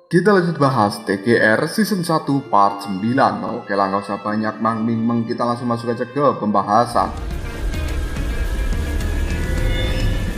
Kita lanjut bahas TGR Season 1 Part 9. Oke lah, gak usah banyak mang-ming-meng, kita langsung masuk aja ke pembahasan.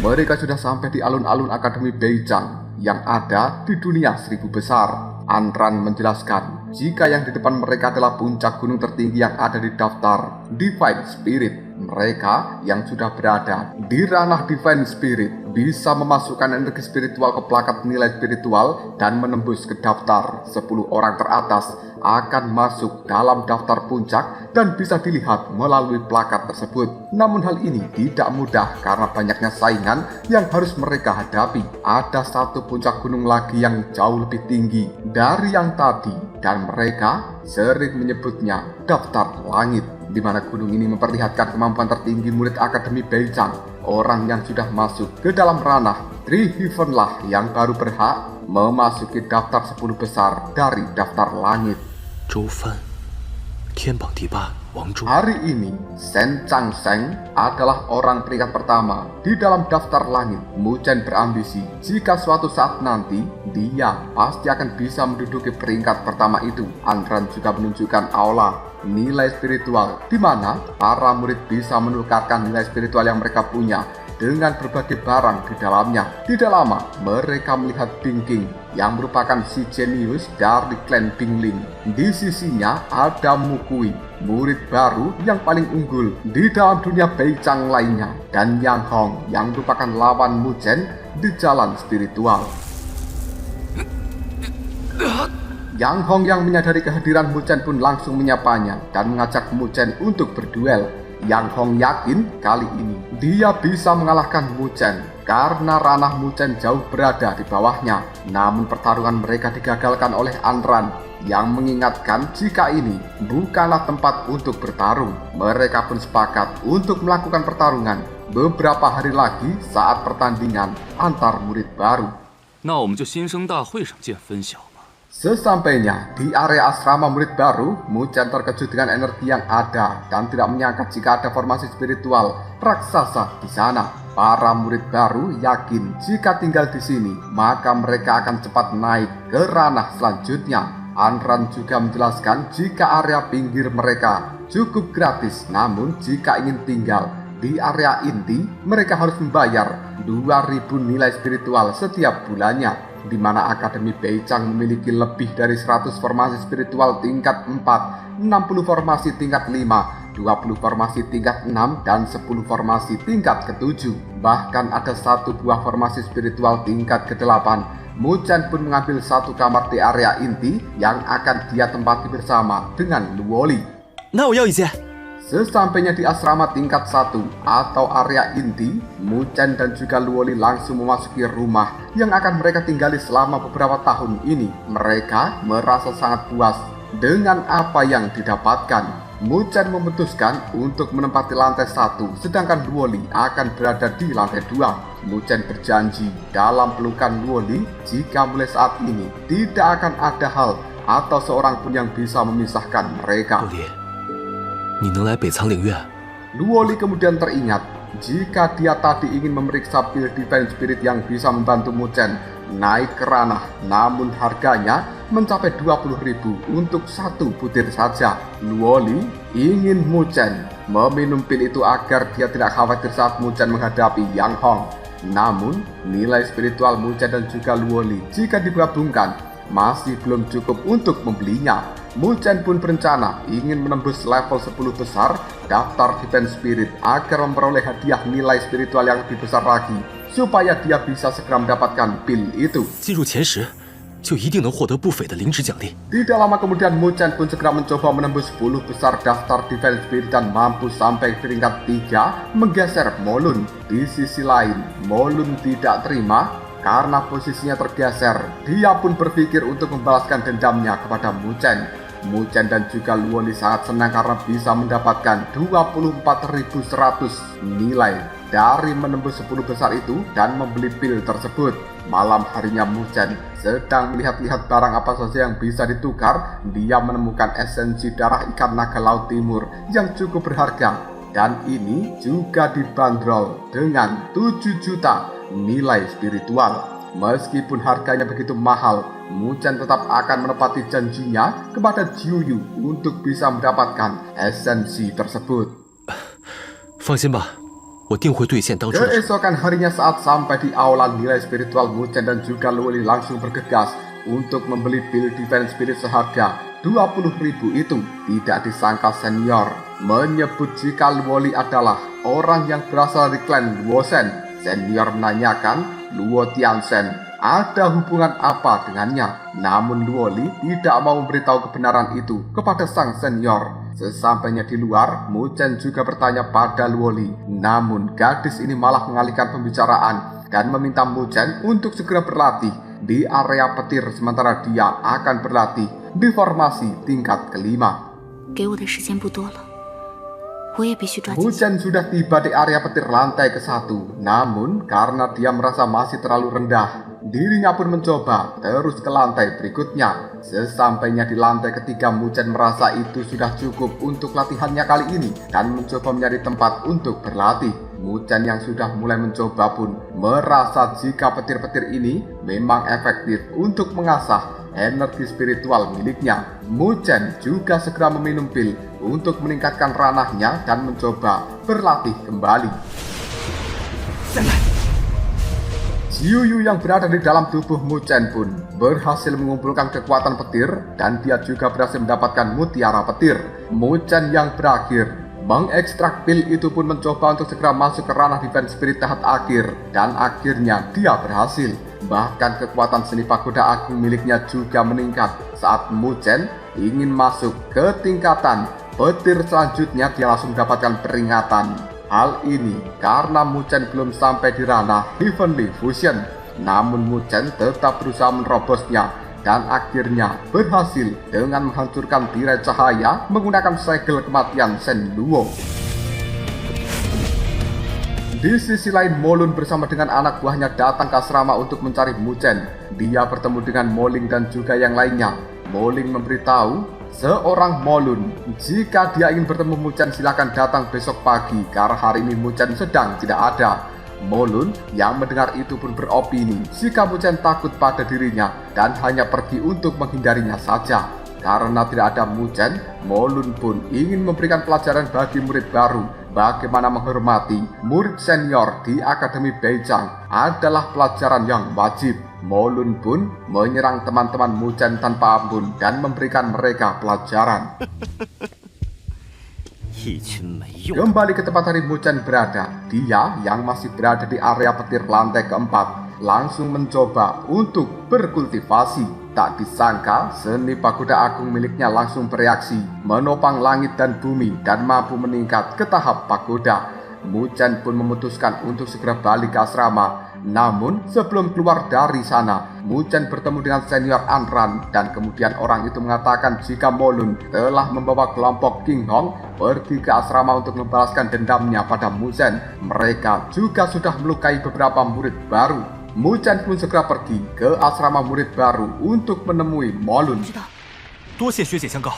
Mereka sudah sampai di alun-alun Akademi Beijang yang ada di dunia seribu besar. Anran menjelaskan jika yang di depan mereka adalah puncak gunung tertinggi yang ada di daftar Divine Spirit. Mereka yang sudah berada di ranah Divine Spirit bisa memasukkan energi spiritual ke plakat nilai spiritual dan menembus ke daftar 10 orang teratas akan masuk dalam daftar puncak dan bisa dilihat melalui plakat tersebut. Namun hal ini tidak mudah karena banyaknya saingan yang harus mereka hadapi. Ada satu puncak gunung lagi yang jauh lebih tinggi dari yang tadi dan mereka sering menyebutnya daftar langit, di mana gunung ini memperlihatkan kemampuan tertinggi murid Akademi Beijang. Orang yang sudah masuk ke dalam ranah Three Heaven lah yang baru berhak memasuki daftar 10 besar dari daftar langit. Zhou Fan, Tianbang di 8 Wang Zhou. Hari ini, Shen Changsheng adalah orang peringkat pertama di dalam daftar langit. Mu Chen berambisi jika suatu saat nanti dia pasti akan bisa menduduki peringkat pertama itu. Anran juga menunjukkan aula nilai spiritual di mana para murid bisa menukarkan nilai spiritual yang mereka punya dengan berbagai barang di dalamnya. Tidak lama, mereka melihat Bing King yang merupakan si jenius dari klan Bingling. Di sisinya ada Mu Kui, murid baru yang paling unggul di dalam dunia Beijang lainnya, dan Yang Hong yang merupakan lawan Mu Chen di jalan spiritual. Yang Hong yang menyadari kehadiran Mu Chen pun langsung menyapanya dan mengajak Mu Chen untuk berduel. Yang Hong yakin kali ini dia bisa mengalahkan Mu Chen karena ranah Mu Chen jauh berada di bawahnya. Namun pertarungan mereka digagalkan oleh Anran yang mengingatkan jika ini bukanlah tempat untuk bertarung. Mereka pun sepakat untuk melakukan pertarungan beberapa hari lagi saat pertandingan antar murid baru. 那我们就新生大会上见分晓吧。 Sesampainya di area asrama murid baru, Mu Chen terkejut dengan energi yang ada dan tidak menyangka jika ada formasi spiritual raksasa di sana. Para murid baru yakin jika tinggal di sini, maka mereka akan cepat naik ke ranah selanjutnya. Anran juga menjelaskan jika area pinggir mereka cukup gratis, namun jika ingin tinggal di area inti, mereka harus membayar 2.000 nilai spiritual setiap bulannya, di mana Akademi Beijang memiliki lebih dari 100 formasi spiritual tingkat 4, 60 formasi tingkat 5, 20 formasi tingkat 6, dan 10 formasi tingkat ke-7. Bahkan ada satu buah formasi spiritual tingkat ke-8. Mu Chen pun mengambil satu kamar di area inti yang akan dia tempati bersama dengan Luoli. 那我要一间。 Sesampainya di asrama tingkat 1 atau area inti, Mu Chen dan juga Luoli langsung memasuki rumah yang akan mereka tinggali selama beberapa tahun ini. Mereka merasa sangat puas dengan apa yang didapatkan. Mu Chen memutuskan untuk menempati lantai 1, sedangkan Luoli akan berada di lantai 2. Mu Chen berjanji dalam pelukan Luoli jika mulai saat ini tidak akan ada hal atau seorang pun yang bisa memisahkan mereka. 陆离，你能来北苍陵院？ Luoli kemudian teringat jika dia tadi ingin memeriksa pil Divine Spirit yang bisa membantu Mu Chen naik ke ranah, namun harganya mencapai 20.000 untuk satu butir saja. Luoli ingin Mu Chen meminum pil itu agar dia tidak khawatir saat Mu Chen menghadapi Yang Hong. Namun nilai spiritual Mu Chen dan juga Luoli jika digabungkan masih belum cukup untuk membelinya. Mu Chen pun berencana ingin menembus level 10 besar daftar Divine Spirit agar memperoleh hadiah nilai spiritual yang lebih besar lagi, supaya dia bisa segera mendapatkan pil itu. 进入前10，就一定能获得不菲的领旨奖励。 Tidak lama kemudian Mu Chen pun segera mencoba menembus 10 besar daftar Divine Spirit dan mampu sampai peringkat 3 menggeser Molun. Di sisi lain, Molun tidak terima karena posisinya tergeser. Dia pun berpikir untuk membalaskan dendamnya kepada Mu Chen. Mu Chen dan juga Luoli sangat senang karena bisa mendapatkan 24.100 nilai dari menembus 10 besar itu dan membeli pil tersebut. Malam harinya Mu Chen sedang melihat-lihat barang apa saja yang bisa ditukar. Dia menemukan esensi darah ikan naga laut timur yang cukup berharga, dan ini juga dibanderol dengan 7 juta nilai spiritual. Meskipun harganya begitu mahal, Mu Chen tetap akan menepati janjinya kepada Jiu Yu untuk bisa mendapatkan esensi tersebut. 放心吧，我定会兑现当初的。 Keesokan harinya saat sampai di aula nilai spiritual, Mu Chen dan juga Luoli langsung bergegas untuk membeli pil Divine Spirit seharga 20.000 itu. Tidak disangka senior menyebut jika Luoli adalah orang yang berasal dari klan Luosen. Senior menanyakan Luo Tianzhen ada hubungan apa dengannya. Namun Luoli tidak mau memberitahu kebenaran itu kepada sang senior. Sesampainya di luar, Mu Chen juga bertanya pada Luoli. Namun gadis ini malah mengalihkan pembicaraan dan meminta Mu Chen untuk segera berlatih di area petir sementara dia akan berlatih di formasi tingkat kelima. 给我的时间不多了，我也必须抓紧。 Mu Chen sudah tiba di area petir lantai ke-1. Namun karena dia merasa masih terlalu rendah, dirinya pun mencoba terus ke lantai berikutnya. Sesampainya di lantai ketiga, Mu Chen merasa itu sudah cukup untuk latihannya kali ini dan mencoba mencari tempat untuk berlatih. Mu Chen yang sudah mulai mencoba pun merasa jika petir-petir ini memang efektif untuk mengasah energi spiritual miliknya. Mu Chen juga segera meminum pil untuk meningkatkan ranahnya dan mencoba berlatih kembali. Jiu Yu yang berada di dalam tubuh Mu Chen pun berhasil mengumpulkan kekuatan petir dan dia juga berhasil mendapatkan mutiara petir. Mu Chen yang berakhir mengekstrak pil itu pun mencoba untuk segera masuk ke ranah Divine Spirit tahap akhir dan akhirnya dia berhasil. Bahkan kekuatan seni pagoda agung miliknya juga meningkat saat Mu Chen ingin masuk ke tingkatan petir selanjutnya. Dia langsung mendapatkan peringatan. Hal ini karena Mu Chen belum sampai di ranah Heavenly Fusion. Namun Mu Chen tetap berusaha menerobosnya dan akhirnya berhasil dengan menghancurkan tirai cahaya menggunakan segel kematian Shen Luo. Di sisi lain, Molun bersama dengan anak buahnya datang ke asrama untuk mencari Mu Chen. Dia bertemu dengan Moling dan juga yang lainnya. Moling memberitahu seorang Molun jika dia ingin bertemu Mu Chen silakan datang besok pagi karena hari ini Mu Chen sedang tidak ada. Molun yang mendengar itu pun beropini jika Mu Chen takut pada dirinya dan hanya pergi untuk menghindarinya saja. Karena tidak ada Mu Chen, Molun pun ingin memberikan pelajaran bagi murid baru bagaimana menghormati murid senior di Akademi Beijing adalah pelajaran yang wajib. Molun pun menyerang teman-teman Mu Chen tanpa ampun dan memberikan mereka pelajaran. Kembali ke tempat hari Mu Chen berada, dia yang masih berada di area petir lantai keempat langsung mencoba untuk berkultivasi. Tak disangka seni pagoda agung miliknya langsung bereaksi, menopang langit dan bumi dan mampu meningkat ke tahap pagoda. Mu Chen pun memutuskan untuk segera balik ke asrama. Namun sebelum keluar dari sana, Mu Chen bertemu dengan senior Anran dan kemudian orang itu mengatakan jika Molun telah membawa kelompok King Hong pergi ke asrama untuk membalaskan dendamnya pada Mu Chen. Mereka juga sudah melukai beberapa murid baru. Mu Chen pun segera pergi ke asrama murid baru untuk menemui Molun. 多谢学姐相告，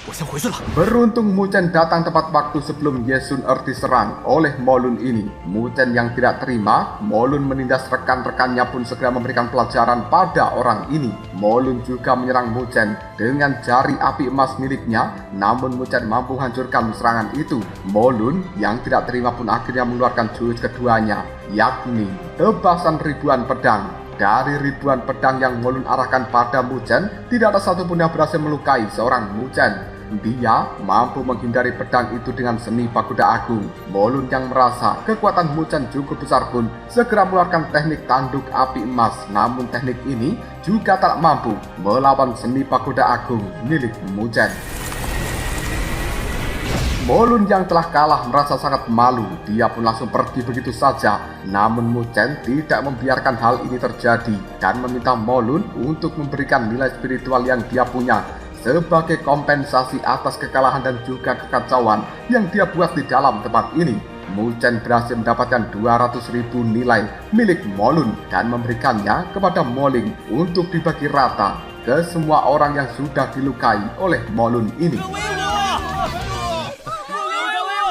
我先回去了。 Beruntung Mu Chen datang tepat waktu sebelum Ye Sun-er diserang oleh Molun ini. Mu Chen yang tidak terima, Molun menindas rekan-rekannya pun segera memberikan pelajaran pada orang ini. Molun juga menyerang Mu Chen dengan jari api emas miliknya, namun Mu Chen mampu hancurkan serangan itu. Molun yang tidak terima pun akhirnya mengeluarkan jurus keduanya, yakni tebasan ribuan pedang. Dari ribuan pedang yang Molun arahkan pada Mu Chen, tidak ada satupun yang berhasil melukai seorang Mu Chen. Dia mampu menghindari pedang itu dengan seni pagoda agung. Molun yang merasa kekuatan Mu Chen cukup besar pun segera mengeluarkan teknik tanduk api emas. Namun teknik ini juga tak mampu melawan seni pagoda agung milik Mu Chen. Molun yang telah kalah merasa sangat malu. Dia pun langsung pergi begitu saja. Namun Mu Chen tidak membiarkan hal ini terjadi dan meminta Molun untuk memberikan nilai spiritual yang dia punya sebagai kompensasi atas kekalahan dan juga kekacauan yang dia buat di dalam tempat ini. Mu Chen berhasil mendapatkan 200.000 nilai milik Molun dan memberikannya kepada Moling untuk dibagi rata ke semua orang yang sudah dilukai oleh Molun ini.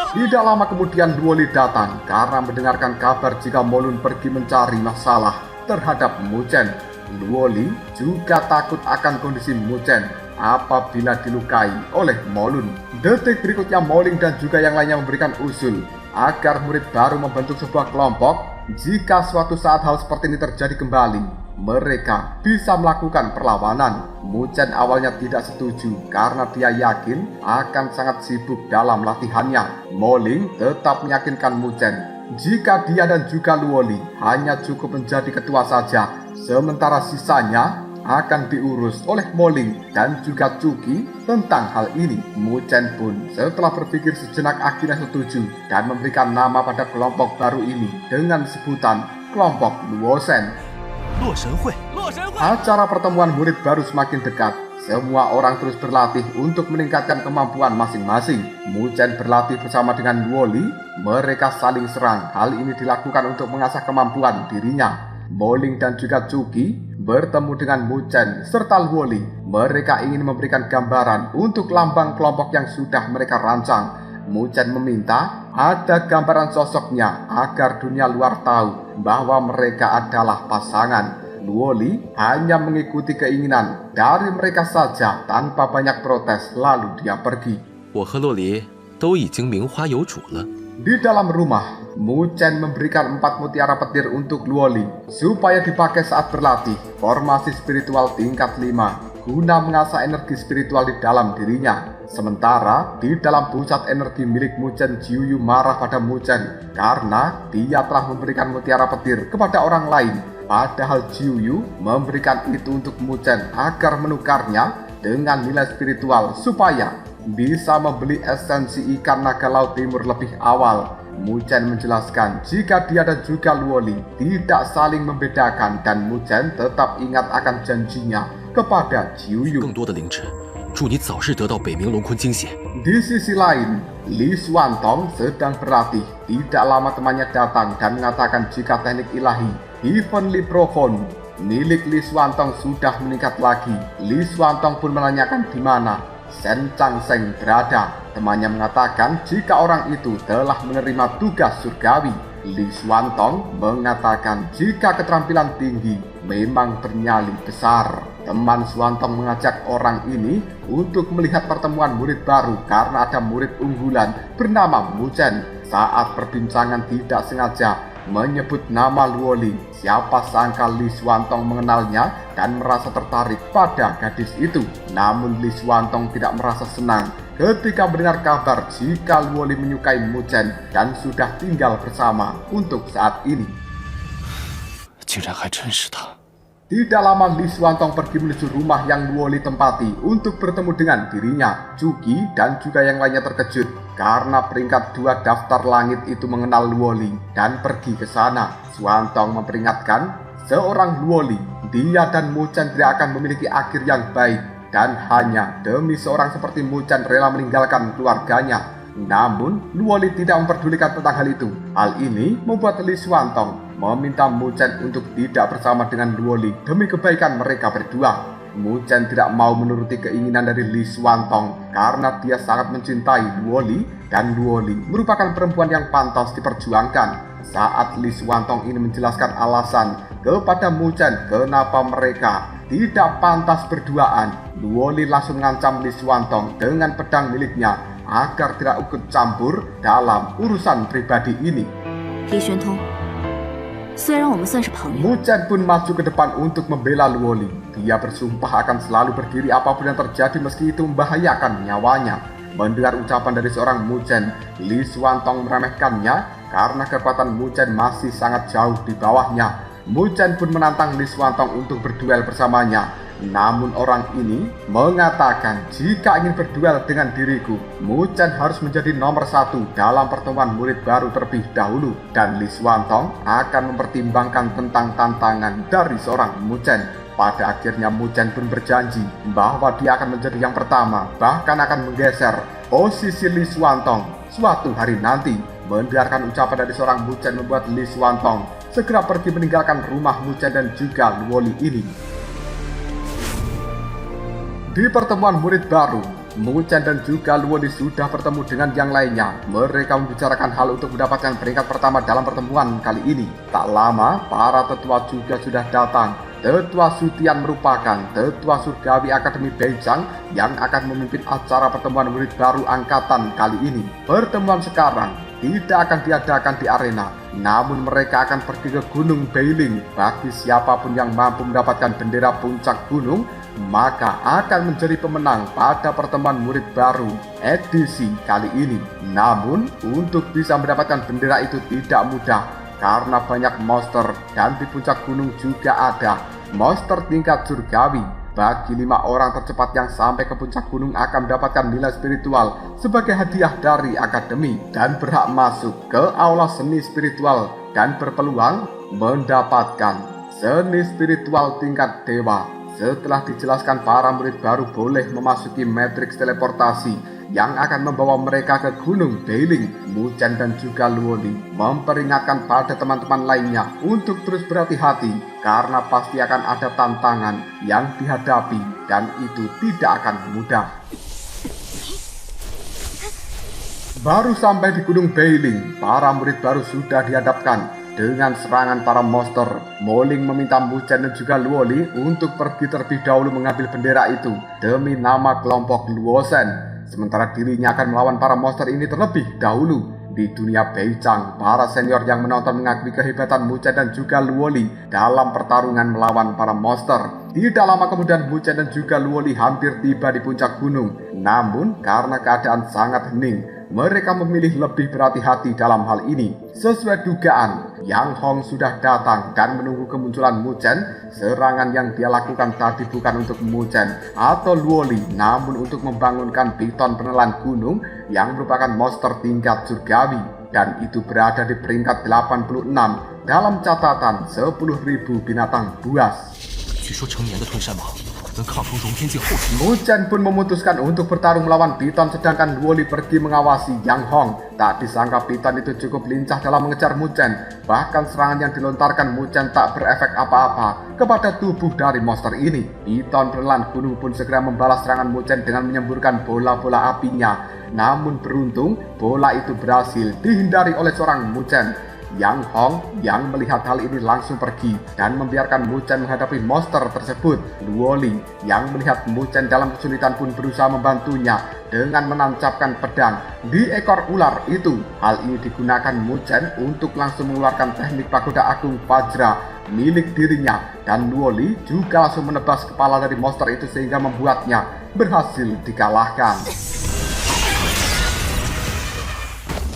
Tidak lama kemudian Luoli datang karena mendengarkan kabar jika Molun pergi mencari masalah. terhadap Mu Chen. Luoli juga takut akan kondisi Mu Chen apabila dilukai oleh Molun. Detik berikutnya Moling dan juga yang lainnya memberikan usul agar murid baru membentuk sebuah kelompok. Jika suatu saat hal seperti ini terjadi kembali, mereka bisa melakukan perlawanan. Mu Chen awalnya tidak setuju karena dia yakin akan sangat sibuk dalam latihannya. Moling tetap meyakinkan Mu Chen jika dia dan juga Luoli hanya cukup menjadi ketua saja, sementara sisanya akan diurus oleh Moling dan juga Cuki. Tentang hal ini, Mu Chen pun setelah berpikir sejenak akhirnya setuju dan memberikan nama pada kelompok baru ini dengan sebutan kelompok Luosen. Acara pertemuan murid baru semakin dekat. Semua orang terus berlatih untuk meningkatkan kemampuan masing-masing. Mu Chen berlatih bersama dengan Luoli. Mereka saling serang. Hal ini dilakukan untuk mengasah kemampuan dirinya. Moling dan juga Cuki bertemu dengan Mu Chen serta Luoli. Mereka ingin memberikan gambaran untuk lambang kelompok yang sudah mereka rancang. Mu Chen meminta ada gambaran sosoknya agar dunia luar tahu bahwa mereka adalah pasangan. Luoli hanya mengikuti keinginan dari mereka saja tanpa banyak protes, lalu dia pergi. 我和洛黎都已经名花有主了。 Di dalam rumah, Mu Chen memberikan 4 mutiara petir untuk Luoli supaya dipakai saat berlatih formasi spiritual tingkat 5 guna mengasah energi spiritual di dalam dirinya. Sementara di dalam pusat energi milik Mu Chen, Jiuyu marah pada Mu Chen karena dia telah memberikan mutiara petir kepada orang lain, padahal Jiuyu memberikan itu untuk Mu Chen agar menukarnya dengan nilai spiritual supaya bisa membeli esensi ikan naga laut timur lebih awal. Mu Chen menjelaskan jika dia dan juga Luoli tidak saling membedakan dan Mu Chen tetap ingat akan janjinya kepada Jiuyu. 更多的灵智，祝你早日得到北冥龙坤惊险。 Di sisi lain, Li Xuantong sedang berlatih. Tidak lama temannya datang dan mengatakan jika teknik ilahi Heavenly Profound milik Li Xuantong sudah meningkat lagi. Li Xuantong pun menanyakan di mana Shen Changsheng berada. Temannya mengatakan jika orang itu telah menerima tugas surgawi. Li Xuantong mengatakan jika keterampilan tinggi memang bernyali besar. Teman Xuantong mengajak orang ini untuk melihat pertemuan murid baru karena ada murid unggulan bernama Mu Chen. Saat perbincangan tidak sengaja menyebut nama Luoli. Siapa sangka Li Xuantong mengenalnya dan merasa tertarik pada gadis itu. Namun Li Xuantong tidak merasa senang ketika mendengar kabar jika Luoli menyukai Mu Chen dan sudah tinggal bersama untuk saat ini. 竟然还真是他。 Tidak lama Li Xuantong pergi menuju rumah yang Luoli tempati untuk bertemu dengan dirinya. Cuki dan juga yang lainnya terkejut karena peringkat 2 daftar langit itu mengenal Luoli dan pergi ke sana. Xuantong memperingatkan seorang Luoli, dia dan Mu Chen tidak akan memiliki akhir yang baik dan hanya demi seorang seperti Mu Chen rela meninggalkan keluarganya. Namun Luoli tidak memperdulikan tentang hal itu. Hal ini membuat Li Xuantong meminta Mu Chen untuk tidak bersama dengan Luoli demi kebaikan mereka berdua. Mu Chen tidak mau menuruti keinginan dari Li Xuantong karena dia sangat mencintai Luoli dan Luoli merupakan perempuan yang pantas diperjuangkan. Saat Li Xuantong ini menjelaskan alasan kepada Mu Chen kenapa mereka tidak pantas berduaan, Luoli langsung mengancam Li Xuantong dengan pedang miliknya agar tidak ikut campur dalam urusan pribadi ini. 李玄通，虽然我们算是朋友， Mu Chen pun maju ke depan untuk membela Luoli. Dia bersumpah akan selalu berdiri apapun yang terjadi meski itu membahayakan nyawanya. Mendengar ucapan dari seorang Mu Chen, Li Xuantong meremehkannya karena kekuatan Mu Chen masih sangat jauh di bawahnya. Mu Chen pun menantang Li Xuantong untuk berduel bersamanya. Namun orang ini mengatakan jika ingin berduel dengan diriku, Mu Chen harus menjadi nomor 1 dalam pertemuan murid baru terlebih dahulu. Dan Li Xuantong akan mempertimbangkan tentang tantangan dari seorang Mu Chen. Pada akhirnya Mu Chen pun berjanji bahwa dia akan menjadi yang pertama, bahkan akan menggeser posisi Li Xuantong suatu hari nanti. Mendengarkan ucapan dari seorang Mu Chen membuat Li Xuantong segera pergi meninggalkan rumah Mu Chen dan juga Luoli ini. Di pertemuan murid baru, Mu Chen dan juga Luoli sudah bertemu dengan yang lainnya. Mereka membicarakan hal untuk mendapatkan peringkat pertama dalam pertemuan kali ini. Tak lama, para tetua juga sudah datang. Tetua Sutian merupakan Tetua Surgawi Akademi Beijang yang akan memimpin acara pertemuan murid baru angkatan kali ini. Pertemuan sekarang tidak akan diadakan di arena, namun mereka akan pergi ke Gunung Beiling. Bagi siapapun yang mampu mendapatkan bendera puncak gunung, maka akan menjadi pemenang pada pertemuan murid baru edisi kali ini. Namun, untuk bisa mendapatkan bendera itu tidak mudah, karena banyak monster dan di puncak gunung juga ada monster tingkat surgawi. Bagi 5 orang tercepat yang sampai ke puncak gunung akan mendapatkan nilai spiritual sebagai hadiah dari akademi dan berhak masuk ke aula seni spiritual dan berpeluang mendapatkan seni spiritual tingkat dewa. Setelah dijelaskan, para murid baru boleh memasuki matriks teleportasi yang akan membawa mereka ke Gunung Beiling. Mu Chen dan juga Luoli memperingatkan pada teman-teman lainnya untuk terus berhati-hati karena pasti akan ada tantangan yang dihadapi dan itu tidak akan mudah. Baru sampai di Gunung Beiling, para murid baru sudah dihadapkan dengan serangan para monster. Moling meminta Mu Chen dan juga Luoli untuk pergi terlebih dahulu mengambil bendera itu demi nama kelompok Luosen. Sementara dirinya akan melawan para monster ini terlebih dahulu. Di dunia Beijang, para senior yang menonton mengakui kehebatan Mu Chen dan juga Luoli dalam pertarungan melawan para monster. Tidak lama kemudian Mu Chen dan juga Luoli hampir tiba di puncak gunung. Namun karena keadaan sangat hening, mereka memilih lebih berhati-hati dalam hal ini. Sesuai dugaan, Yang Hong sudah datang dan menunggu kemunculan Mu Chen. Serangan yang dia lakukan tadi bukan untuk Mu Chen atau Luoli, namun untuk membangunkan piton penelan gunung yang merupakan monster tingkat surgawi. Dan itu berada di peringkat 86 dalam catatan 10.000 binatang buas. 据说成年的吞山蟒能抗衡熔天界后期。 Mu Chen pun memutuskan untuk bertarung melawan Piton, sedangkan Luoli pergi mengawasi Yang Hong. Tak disangka Piton itu cukup lincah dalam mengejar Mu Chen. Bahkan serangan yang dilontarkan Mu Chen tak berefek apa-apa kepada tubuh dari monster ini. Piton penelan gunung pun segera membalas serangan Mu Chen dengan menyemburkan bola-bola apinya. Namun beruntung, bola itu berhasil dihindari oleh seorang Mu Chen. Yang Hong yang melihat hal ini langsung pergi dan membiarkan Mu Chen menghadapi monster tersebut. Luoli yang melihat Mu Chen dalam kesulitan pun berusaha membantunya dengan menancapkan pedang di ekor ular itu. Hal ini digunakan Mu Chen untuk langsung mengeluarkan teknik pagoda agung Vajra milik dirinya, dan Luoli juga langsung menebas kepala dari monster itu sehingga membuatnya berhasil dikalahkan.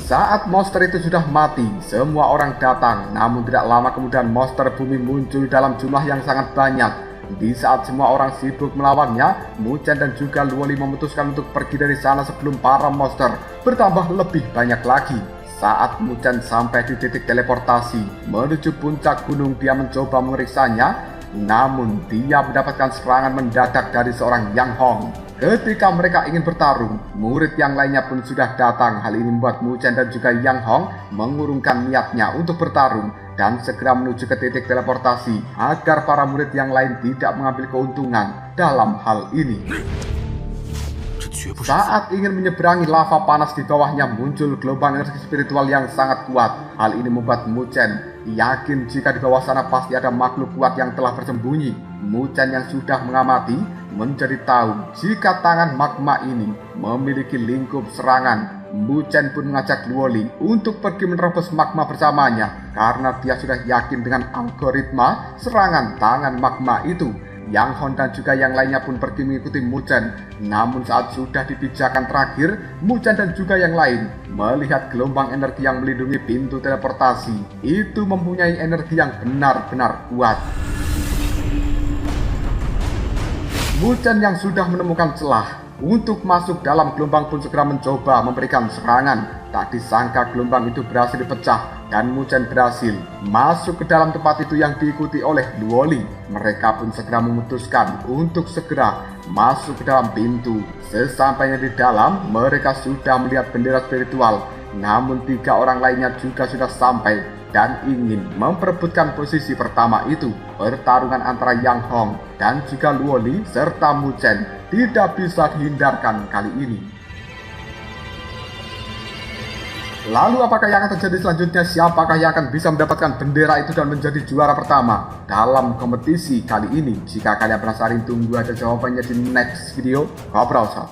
Saat monster itu sudah mati, semua orang datang. Namun tidak lama kemudian monster bumi muncul dalam jumlah yang sangat banyak. Di saat semua orang sibuk melawannya, Mu Chen dan juga Luoli memutuskan untuk pergi dari sana sebelum para monster bertambah lebih banyak lagi. Saat Mu Chen sampai di titik teleportasi menuju puncak gunung, dia mencoba memeriksanya. Namun dia mendapatkan serangan mendadak dari seorang Yang Hong. Ketika mereka ingin bertarung, murid yang lainnya pun sudah datang. Hal ini membuat Mu Chen dan juga Yang Hong mengurungkan niatnya untuk bertarung dan segera menuju ke titik teleportasi agar para murid yang lain tidak mengambil keuntungan dalam hal ini. Saat ingin menyeberangi lava panas di bawahnya, muncul gelombang energi spiritual yang sangat kuat. Hal ini membuat Mu Chen yakin jika di bawah sana pasti ada makhluk kuat yang telah bersembunyi. Mu Chen yang sudah mengamati menjadi tahu jika tangan magma ini memiliki lingkup serangan. Mu Chen pun mengajak Luoli untuk pergi menerobos magma bersamanya karena dia sudah yakin dengan algoritma serangan tangan magma itu. Yang Hong dan juga yang lainnya pun pergi mengikuti Mu Chen. Namun saat sudah di pijakan terakhir, Mu Chen dan juga yang lain melihat gelombang energi yang melindungi pintu teleportasi itu mempunyai energi yang benar-benar kuat. Mu Chen yang sudah menemukan celah untuk masuk dalam gelombang pun segera mencoba memberikan serangan. Tak disangka gelombang itu berhasil dipecah dan Mu Chen berhasil masuk ke dalam tempat itu yang diikuti oleh Luoli. Mereka pun segera memutuskan untuk segera masuk ke dalam pintu. Sesampainya di dalam, mereka sudah melihat bendera spiritual. Namun 3 orang lainnya juga sudah sampai dan ingin memperebutkan posisi pertama itu. Pertarungan antara Yang Hong dan juga Luo Li serta Mu Chen tidak bisa dihindarkan kali ini. Lalu apakah yang akan terjadi selanjutnya? Siapakah yang akan bisa mendapatkan bendera itu dan menjadi juara pertama dalam kompetisi kali ini? Jika kalian penasaran, tunggu aja jawabannya di next video. Ngobrol sob.